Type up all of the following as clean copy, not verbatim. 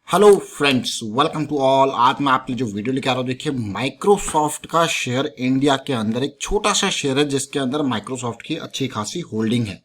Hello friends, welcome to all. आज मैं आपके लिए जो वीडियो लेके आ रहा हूँ, देखिए माइक्रोसॉफ्ट का शेयर इंडिया के अंदर एक छोटा सा शेयर है जिसके अंदर माइक्रोसॉफ्ट की अच्छी खासी होल्डिंग है।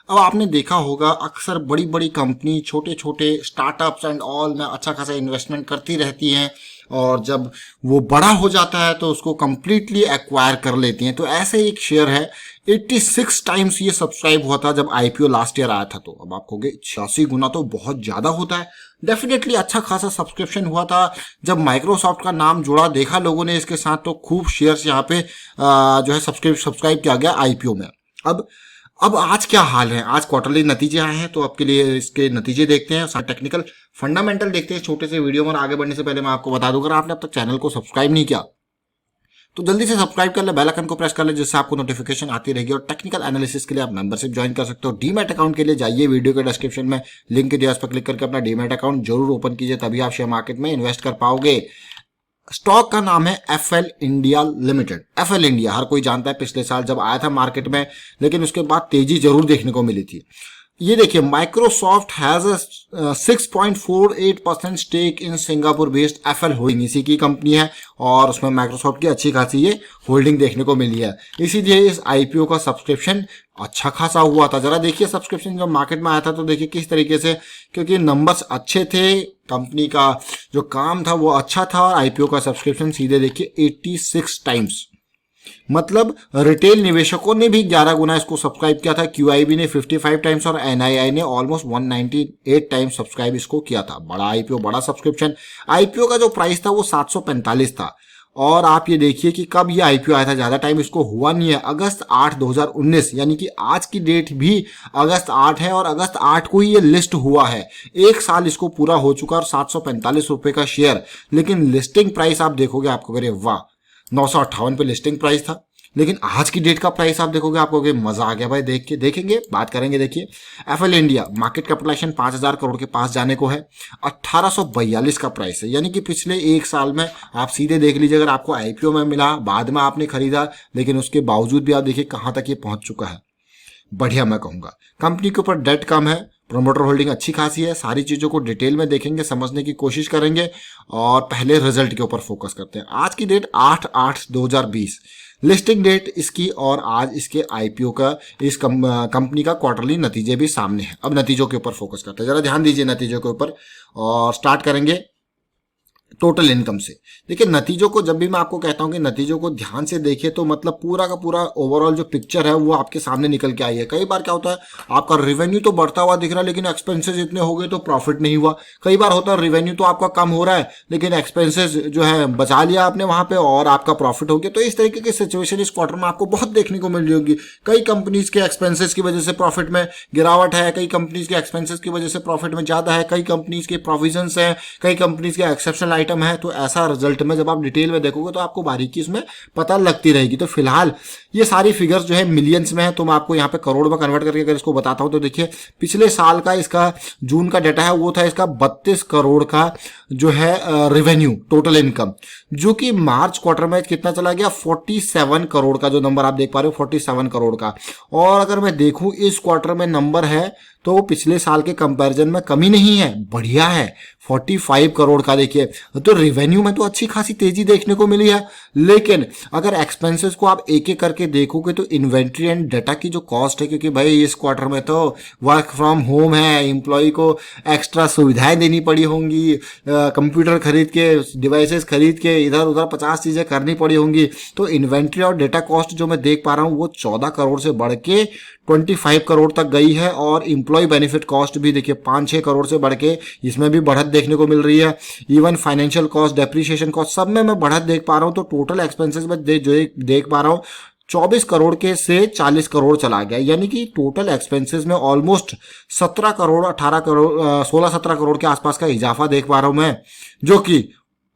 अब आपने देखा होगा अक्सर बड़ी बड़ी कंपनी छोटे छोटे स्टार्टअप्स एंड ऑल में अच्छा खासा इन्वेस्टमेंट करती रहती हैं और जब वो बड़ा हो जाता है तो उसको कंप्लीटली एक्वायर कर लेती हैं। तो ऐसे एक शेयर है, 86 टाइम्स ये सब्सक्राइब हुआ था जब आईपीओ लास्ट ईयर आया था। तो अब आप कहोगे 86 गुना तो बहुत ज्यादा होता है। डेफिनेटली अच्छा खासा सब्सक्रिप्शन हुआ था। जब माइक्रोसॉफ्ट का नाम जुड़ा, देखा लोगों ने इसके साथ, तो खूब शेयर्स यहाँ पे जो है सब्सक्राइब किया गया आईपीओ में। अब आज क्या हाल है? आज क्वार्टरली नतीजे आए हैं तो आपके लिए इसके नतीजे देखते हैं, टेक्निकल फंडामेंटल देखते हैं छोटे से वीडियो में। आगे बढ़ने से पहले मैं आपको बता दूं, अगर आपने अब तक चैनल को सब्सक्राइब नहीं किया तो जल्दी से सब्सक्राइब कर ले, बेल आइकन को प्रेस कर ले, जिससे आपको नोटिफिकेशन आती रहेगी। और टेक्निकल एनालिसिस के लिए आप मेंबरशिप ज्वाइन कर सकते हो। डीमैट अकाउंट के लिए जाइए, वीडियो के डिस्क्रिप्शन में लिंक दिया, उस पर क्लिक करके अपना डीमैट अकाउंट जरूर ओपन कीजिए, तभी आप शेयर मार्केट में इन्वेस्ट कर पाओगे। स्टॉक का नाम है FL India limited. FL India हर कोई जानता है, पिछले साल जब आया था मार्केट में, लेकिन उसके बाद तेजी जरूर देखने को मिली थी। ये देखिए, Microsoft has a 6.48% stake in Singapore based FL holding, इसी की कंपनी है और उसमें माइक्रोसॉफ्ट की अच्छी खासी ये होल्डिंग देखने को मिली है। इसीलिए इस आईपीओ का सब्सक्रिप्शन अच्छा खासा हुआ था। जरा देखिए सब्सक्रिप्शन जब मार्केट में आया था तो देखिए किस तरीके से, क्योंकि नंबर्स अच्छे थे, कंपनी का जो काम था वो अच्छा था। और आईपीओ का सब्सक्रिप्शन सीधे देखिए 86 टाइम्स, मतलब रिटेल निवेशकों ने भी 11 गुना इसको सब्सक्राइब किया था। क्यूआईबी ने 55 टाइम्स और एनआईआई ने ऑलमोस्ट 198 टाइम्स सब्सक्राइब इसको किया था। बड़ा आईपीओ, बड़ा सब्सक्रिप्शन। आईपीओ का जो प्राइस था वो 745 था। और आप ये देखिए कि कब ये आईपीओ आया था, ज्यादा टाइम इसको हुआ नहीं है। अगस्त 8 2019, यानी कि आज की डेट भी अगस्त 8 है और अगस्त 8 को ही ये लिस्ट हुआ है। एक साल इसको पूरा हो चुका और 745 रुपए का शेयर। लेकिन लिस्टिंग प्राइस आप देखोगे, आपको कहे वाह, 958 पे लिस्टिंग प्राइस था। लेकिन आज की डेट का प्राइस आप देखोगे, आपको मजा आ गया भाई, देख के देखेंगे, बात करेंगे। देखिए FL India market capitalisation 5000 crore के पास जाने को है। 1842 का प्राइस है, यानी कि पिछले एक साल में आप सीधे देख लीजिए, अगर आपको आईपीओ में मिला, बाद में आपने खरीदा, लेकिन उसके बावजूद भी आप देखिए कहां तक ये पहुंच चुका है। बढ़िया मैं कहूंगा। कंपनी के ऊपर डेट कम है, प्रोमोटर होल्डिंग अच्छी खासी है। सारी चीजों को डिटेल में देखेंगे, समझने की कोशिश करेंगे और पहले रिजल्ट के ऊपर फोकस करते हैं। आज की डेट 8/8/2020 लिस्टिंग डेट इसकी, और आज इसके आईपीओ का, इस कंपनी का क्वार्टरली नतीजे भी सामने हैं। अब नतीजों के ऊपर फोकस करते हैं, जरा ध्यान दीजिए नतीजों के ऊपर। और स्टार्ट करेंगे टोटल इनकम से। देखिए नतीजों को, जब भी मैं आपको कहता हूं कि नतीजों को ध्यान से देखिए, तो मतलब पूरा का पूरा ओवरऑल जो पिक्चर है वो आपके सामने निकल के आई है। कई बार क्या होता है, आपका रेवेन्यू तो बढ़ता हुआ दिख रहा है लेकिन एक्सपेंसेस इतने हो गए तो प्रॉफिट नहीं हुआ। कई बार होता है रेवेन्यू तो आपका कम हो रहा है लेकिन एक्सपेंसेस जो है बचा लिया आपने वहां पे और आपका प्रॉफिट हो गया। तो इस तरीके की सिचुएशन इस क्वार्टर में आपको बहुत देखने को मिल रही होगी। कई कंपनीज के एक्सपेंसेस की वजह से प्रॉफिट में गिरावट है, कई कंपनीज के एक्सपेंसेस की वजह से प्रॉफिट में ज्यादा है, कई कंपनीज के प्रोविजन है, कई कंपनीज के एक्सेप्शनल आइटम है। तो ऐसा रिजल्ट में जब आप डिटेल में देखोगे तो आपको बारीकी इसमें पता लगती रहेगी। तो फिलहाल ये सारी फिगर्स जो है मिलियंस में है, तो मैं आपको यहाँ पे करोड़ में कन्वर्ट करके अगर इसको बताता हूं तो देखिए पिछले साल का इसका जून का डाटा है, वो था इसका 32 करोड़ का जो है रेवेन्यू टोटल इनकम, जो कि मार्च क्वार्टर में कितना चला गया, 47 करोड़ का जो नंबर आप देख पा रहे हो, 47 करोड़ का। और अगर मैं देखूं इस क्वार्टर में नंबर है तो पिछले साल के कंपैरिजन में कमी नहीं है, बढ़िया है, 45 करोड़ का। देखिए तो रेवेन्यू में तो अच्छी खासी तेजी देखने को मिली है। लेकिन अगर एक्सपेंसेस को आप एक एक करके देखोगे तो इन्वेंट्री एंड डाटा की जो कॉस्ट है, क्योंकि भाई इस क्वार्टर में तो वर्क फ्रॉम होम है, एम्प्लॉय को एक्स्ट्रा सुविधाएं देनी पड़ी होंगी, कंप्यूटर खरीद के, डिवाइसेस खरीद के, इधर उधर 50 चीजें करनी पड़ी होंगी। तो इन्वेंट्री और डेटा कॉस्ट जो मैं देख पा रहा हूँ वो 14 करोड़ से बढ़ के 25 करोड़ तक गई है। और इम्प्लॉय बेनिफिट कॉस्ट भी देखिए 5-6 करोड़ से बढ़ के इसमें भी बढ़त देखने को मिल रही है। Even financial cost, depreciation cost, सब में मैं बढ़त देख पा रहा हूं। तो टोटल एक्सपेंसेस में जो देख पा रहा हूं 24 करोड़ के से 40 करोड़ चला गया, यानी कि टोटल एक्सपेंसेस में ऑलमोस्ट 17 करोड़ 18 करोड़ 16-17 करोड़ के आसपास का इजाफा देख पा रहा हूं मैं, जो कि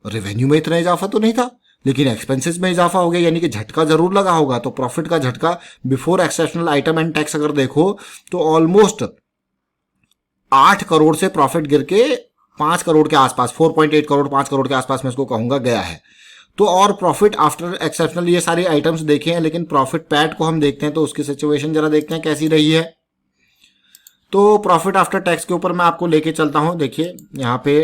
रेवेन्यू में इतना इजाफा तो नहीं था लेकिन एक्सपेंसेस में इजाफा हो गया, यानी कि झटका जरूर लगा होगा। तो प्रॉफिट का झटका before exceptional item and tax अगर देखो तो ऑलमोस्ट 8 करोड़ से प्रॉफिट गिर के 5 करोड़ के आसपास, 4.8 करोड़ 5 करोड़ के आसपास मैं इसको कहूंगा गया है। तो और प्रॉफिट आफ्टर एक्सेप्शनल ये सारे आइटम्स देखे हैं, लेकिन प्रॉफिट पैट को हम देखते हैं तो उसकी सिचुएशन जरा देखते हैं कैसी रही है। तो प्रॉफिट आफ्टर टैक्स के ऊपर मैं आपको लेके चलता हूं। देखिए यहाँ पे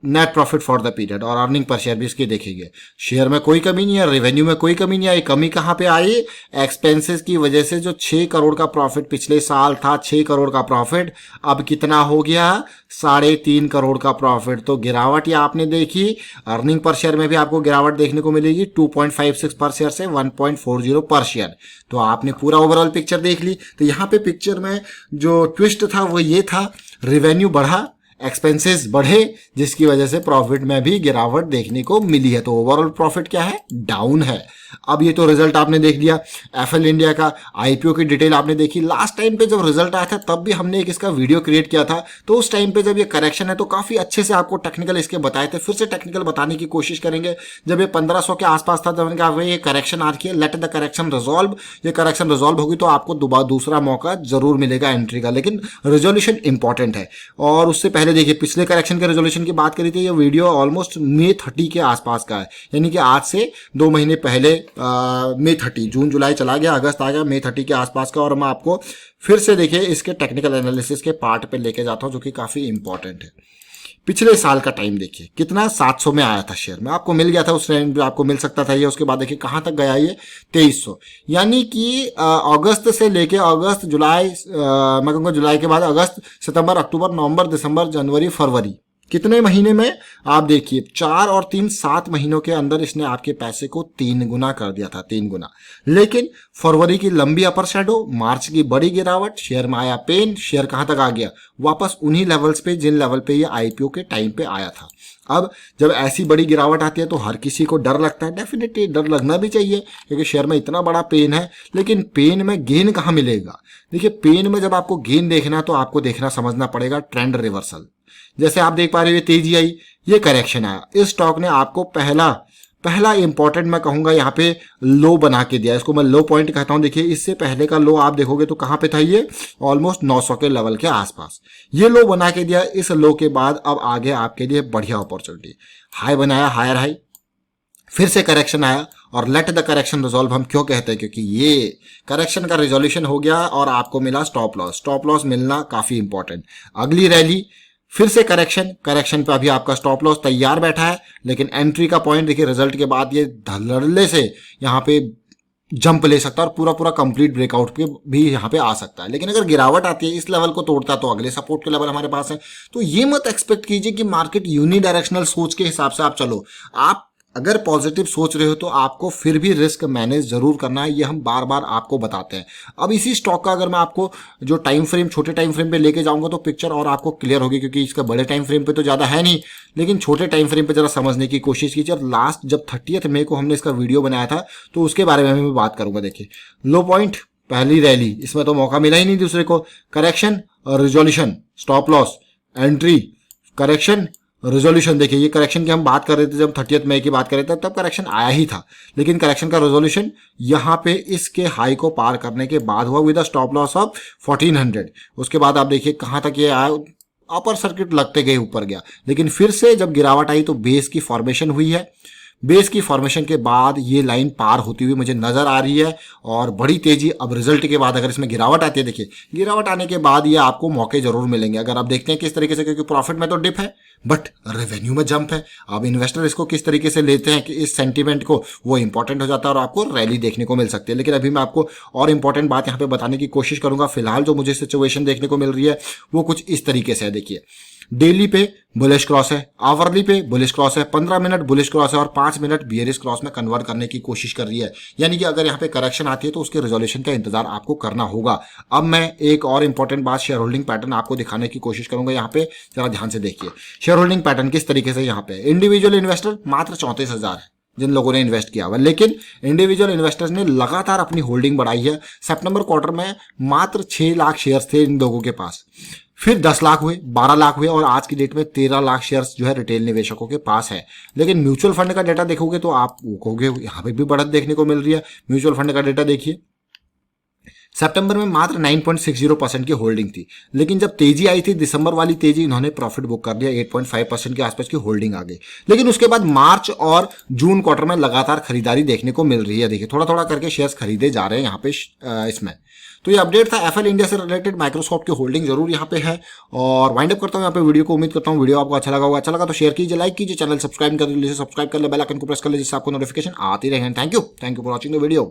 net profit for the period और अर्निंग पर शेयर भी इसकी देखेंगे। शेयर में कोई कमी नहीं है, रेवेन्यू में कोई कमी नहीं आई। कमी कहाँ पे आई? एक्सपेंसेस की वजह से। जो 6 करोड़ का प्रॉफिट पिछले साल था, 6 करोड़ का प्रॉफिट अब कितना हो गया? 3.5 करोड़ का प्रॉफिट। तो गिरावट ये आपने देखी। अर्निंग पर शेयर में भी आपको गिरावट देखने को मिलेगी 2.56 पर शेयर से 1.40 पर शेयर। तो आपने पूरा ओवरऑल पिक्चर देख ली। तो यहाँ पे पिक्चर में जो ट्विस्ट था वो ये था, रेवेन्यू बढ़ा, एक्सपेंसेस बढ़े, जिसकी वजह से प्रॉफिट में भी गिरावट देखने को मिली है। तो ओवरऑल प्रॉफिट क्या है? डाउन है। अब ये तो रिजल्ट आपने देख लिया। एफएल इंडिया का आईपीओ की डिटेल आपने देखी। लास्ट टाइम पे जब रिजल्ट आया था तब भी हमने एक इसका वीडियो क्रिएट किया था। तो उस टाइम पे जब ये करेक्शन है तो काफी अच्छे से आपको टेक्निकल इसके बताए थे। फिर से टेक्निकल बताने की कोशिश करेंगे। जब ये 1500 के आसपास था तब मैंने कहा ये करेक्शन आ रही है, लेट द करेक्शन रिजॉल्व। ये करेक्शन रिजॉल्व होगी तो आपको दूसरा मौका जरूर मिलेगा एंट्री का, लेकिन रेजोल्यूशन इंपॉर्टेंट है। और उससे पहले देखिए पिछले करेक्शन के रेजोल्यूशन की बात करी थी। ये वीडियो ऑलमोस्ट May 30 के आसपास का है, यानी कि आज से 2 महीने पहले May 30, जून जुलाई चला गया, अगस्त आ गया, May 30 के आसपास का। और मैं आपको फिर से देखिए इसके टेक्निकल एनालिसिस के पार्ट पे लेके जाता हूं जो कि काफी इंपॉर्टेंट है। पिछले साल का टाइम देखिए कितना 700 में आया था शेयर में, आपको मिल गया था उस टाइम पे, आपको मिल सकता था ये। उसके बाद देखिए कहां तक गया ये 2300, यानी कि अगस्त से लेके अगस्त जुलाई, मैं कहूँगा जुलाई के बाद अगस्त सितंबर अक्टूबर नवंबर दिसंबर जनवरी फरवरी, कितने महीने में आप देखिए 4 और 3 7 महीनों के अंदर इसने आपके पैसे को 3 गुना कर दिया था, 3 गुना। लेकिन फरवरी की लंबी अपर शैडो, मार्च की बड़ी गिरावट, शेयर में आया पेन, शेयर कहां तक आ गया? वापस उन्हीं लेवल्स पे जिन लेवल पे ये आईपीओ के टाइम पे आया था। अब जब ऐसी बड़ी गिरावट आती है तो हर किसी को डर लगता है। डेफिनेटली डर लगना भी चाहिए क्योंकि शेयर में इतना बड़ा पेन है। लेकिन पेन में गेन कहां मिलेगा? देखिए पेन में जब आपको गेन देखना है तो आपको देखना समझना पड़ेगा ट्रेंड रिवर्सल। जैसे आप देख पा रहे हो ये तेजी आई, ये करेक्शन आया, इस स्टॉक ने आपको पहला इंपॉर्टेंट मैं कहूंगा यहाँ पे लो बना के दिया। इसको मैं लो पॉइंट कहता हूं। देखिए इससे पहले का लो आप देखोगे तो कहां पे था? ये ऑलमोस्ट 900 के लेवल के आसपास ये लो बना के दिया। इस लो के बाद अब आगे आपके लिए बढ़िया अपॉर्चुनिटी, हाई बनाया, हायर हाई, फिर से करेक्शन आया। और लेट द करेक्शन रिजॉल्व हम क्यों कहते हैं? क्योंकि ये करेक्शन का रिजोल्यूशन हो गया और आपको मिला स्टॉप लॉस। स्टॉप लॉस मिलना काफी इंपॉर्टेंट। अगली रैली फिर से करेक्शन पे अभी आपका स्टॉप लॉस तैयार बैठा है, लेकिन एंट्री का पॉइंट देखिए रिजल्ट के बाद ये धड़ल्ले से यहाँ पे जंप ले सकता है और पूरा कंप्लीट ब्रेकआउट पे भी यहाँ पे आ सकता है। लेकिन अगर गिरावट आती है, इस लेवल को तोड़ता है तो अगले सपोर्ट के लेवल हमारे पास है। तो ये मत एक्सपेक्ट कीजिए कि मार्केट यूनिडायरेक्शनल सोच के हिसाब से आप चलो। आप अगर पॉजिटिव सोच रहे हो तो आपको फिर भी रिस्क मैनेज जरूर करना है, ये हम बार बार आपको बताते हैं। अब इसी स्टॉक का अगर मैं आपको जो टाइम फ्रेम, छोटे टाइम फ्रेम पे लेके जाऊंगा तो पिक्चर और आपको क्लियर होगी, क्योंकि इसका बड़े टाइम फ्रेम पे तो ज्यादा है नहीं, लेकिन छोटे टाइम फ्रेम पे जरा समझने की कोशिश कीजिए। और लास्ट जब 30 मई को हमने इसका वीडियो बनाया था तो उसके बारे में मैं बात करूंगा। देखिए लो पॉइंट, पहली रैली, इसमें तो मौका मिला ही नहीं दूसरे को। करेक्शन और resolution, stop loss, entry, correction, resolution. देखिए ये करेक्शन की हम बात कर रहे थे जब 30 मई की बात कर रहे थे तब करेक्शन आया ही था, लेकिन करेक्शन का रेजोल्यूशन यहाँ पे इसके हाई को पार करने के बाद हुआ विद स्टॉप लॉस ऑफ 1400। उसके बाद आप देखिए कहाँ तक ये आया, अपर सर्किट लगते गए ऊपर गया, लेकिन फिर से जब गिरावट आई तो बेस की फॉर्मेशन हुई है। बेस की फॉर्मेशन के बाद ये लाइन पार होती हुई मुझे नजर आ रही है और बड़ी तेजी। अब रिजल्ट के बाद अगर इसमें गिरावट आती है, देखिए गिरावट आने के बाद ये आपको मौके जरूर मिलेंगे। अगर आप देखते हैं किस तरीके से, क्योंकि प्रॉफिट में तो डिप है बट रेवेन्यू में जंप है। अब इन्वेस्टर इसको किस तरीके से लेते हैं कि इस सेंटीमेंट को, वो इंपॉर्टेंट हो जाता है और आपको रैली देखने को मिल सकती है। लेकिन अभी मैं आपको और इंपॉर्टेंट बात यहाँ पे बताने की कोशिश करूंगा। फिलहाल जो मुझे सिचुएशन देखने को मिल रही है वो कुछ इस तरीके से है। देखिए डेली पे बुलिश क्रॉस है, आवरली पे बुलिश क्रॉस है, 15 मिनट बुलिश क्रॉस है और 5 मिनट बियरिश क्रॉस में कन्वर्ट करने की कोशिश कर रही है। यानी कि अगर यहाँ पे करेक्शन आती है तो उसके रिजोल्यूशन का इंतजार आपको करना होगा। अब मैं एक और इंपॉर्टेंट बात, शेयर होल्डिंग पैटर्न आपको दिखाने की कोशिश करूंगा। यहाँ पे जरा ध्यान से देखिए शेयर होल्डिंग पैटर्न किस तरीके से। यहाँ पे इंडिविजुअल इन्वेस्टर मात्र 34,000 है जिन लोगों ने इन्वेस्ट किया हुआ, लेकिन इंडिविजुअल इन्वेस्टर्स ने लगातार अपनी होल्डिंग बढ़ाई है। सितंबर क्वार्टर में मात्र 6 लाख शेयर्स थे इन लोगों के पास, फिर 10 लाख हुए, 12 लाख हुए और आज की डेट में 13 लाख शेयर्स जो है रिटेल निवेशकों के पास है। लेकिन म्यूचुअल फंड का डेटा देखोगे तो आप कहोगे यहाँ पे भी बढ़त देखने को मिल रही है। म्यूचुअल फंड का डेटा देखिए, सितंबर में मात्र 9.60% की होल्डिंग थी, लेकिन जब तेजी आई थी, दिसंबर वाली तेजी, इन्होंने प्रॉफिट बुक कर दिया, 8.5% के आसपास की होल्डिंग आ गई। लेकिन उसके बाद मार्च और जून क्वार्टर में लगातार खरीदारी देखने को मिल रही है। देखिए थोड़ा थोड़ा करके शेयर्स खरीदे जा रहे हैं यहाँ पे इसमें। तो ये अपडेट था एफएल इंडिया से रिलेटेड। माइक्रोसॉफ्ट की होल्डिंग जरूर यहाँ पे है। और वाइंड अप करता हूँ यहाँ पे वीडियो को। उम्मीद करता हूँ वीडियो आपको अच्छा लगा होगा। अच्छा लगा तो शेयर कीजिए, लाइक कीजिए, चैनल सब्सक्राइब कर लीजिए, सब्सक्राइब कर ले, बेल आइकन को प्रेस कर लीजिए जिससे आपको नोटिफिकेशन आती रहे। Thank you for watching the video.